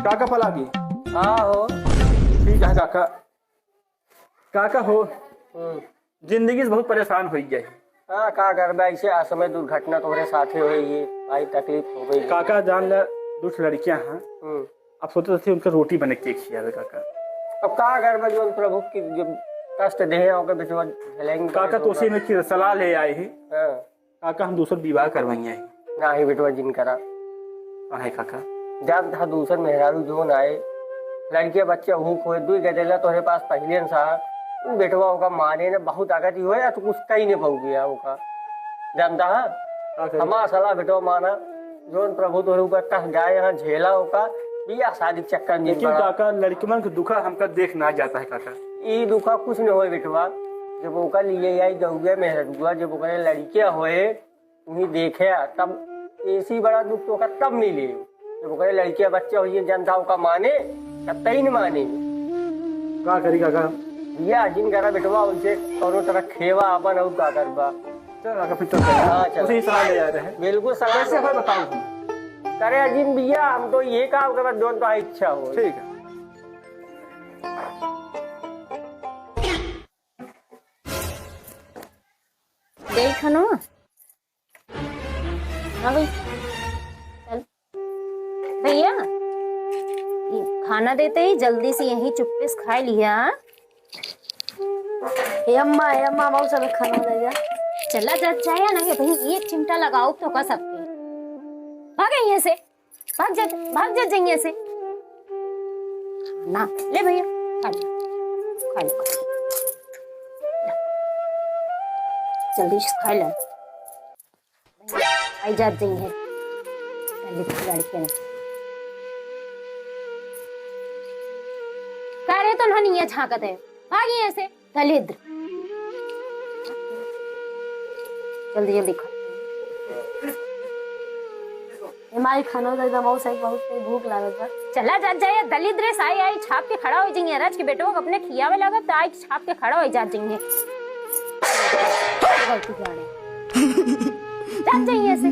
काका पलागी। हाँ हो। ठीक है काका। काका हो जिंदगी से बहुत परेशान हो गए। हाँ का कर ऐसे असमय दुर्घटना तुम्हारे साथ हो ये आई तकलीफ हो गई। काका जान ले दूसरी लड़कियां हैं। अब सोचते थे उनका रोटी बने के खिया काका। अब का कर जो प्रभु की जो कष्ट दे होकर बिचवा झेलेंगे। काका तो उसी में की सलाह ले आए ही। काका हम दूसरा विवाह करवाइए ना ही बेटवा जिन करा है काका। जब था दूसर मेहरारू जो न आए लड़के बच्चे हूँ खोए दुई गदेला तुम्हारे पास पहले सा बेटवा होगा माने ने बहुत आगत ही हो तो कुछ कहीं नहीं पहुंच गया होगा जानता है हमारा सलाह बेटवा माना जो प्रभु तुम्हारे ऊपर कह जाए यहाँ झेला होगा बिया शादी चक्कर नहीं। काका लड़की मन का दुखा हमका देख ना जाता है काका। ये दुखा कुछ नहीं हो बेटवा जब ओका लिए आई गौया मेहरुआ जब ओका लड़किया होए उन्हीं देखे तब ऐसी बड़ा दुख तो तब नहीं ले जब ओका लड़किया बच्चा हुई जनता का माने तब तई नहीं माने का करी काका। भैया जिन करा बेटवा उनसे दोनों तरह खेवा अपन और का करबा। चल काका फिर चल उसी सलाह ले जा रहे हैं। बिल्कुल सलाह कैसे है बताओ तुम। करे अजिन भैया हम तो ये काम कर दोनों तो इच्छा हो। ठीक है देखा ना। हाँ भाई चल भैया खाना देते ही जल्दी से यहीं चुप्पे से खा लिया। अम्मा बहुत सब खाना दे जा। चला जा जाया ना भैया एक चिमटा लगाओ तो का सबके भाग यहाँ से भाग जा जाइए से ना ले भैया खा लो जल्दी से खा ले आई जात जाइए लड़के कह रहे तो नहीं झांकत है भाग यहाँ से दलिद्र जल्दी खा। हमारी खाना दे जा बहुत सही भूख लागत बा। चला जा जाए दलिद्र साई आई छाप के खड़ा हो जाइए राज के बेटो को अपने खियावे लागत तो आई छाप के खड़ा हो जा जाइए। गलती क्या है जा जाइए ऐसे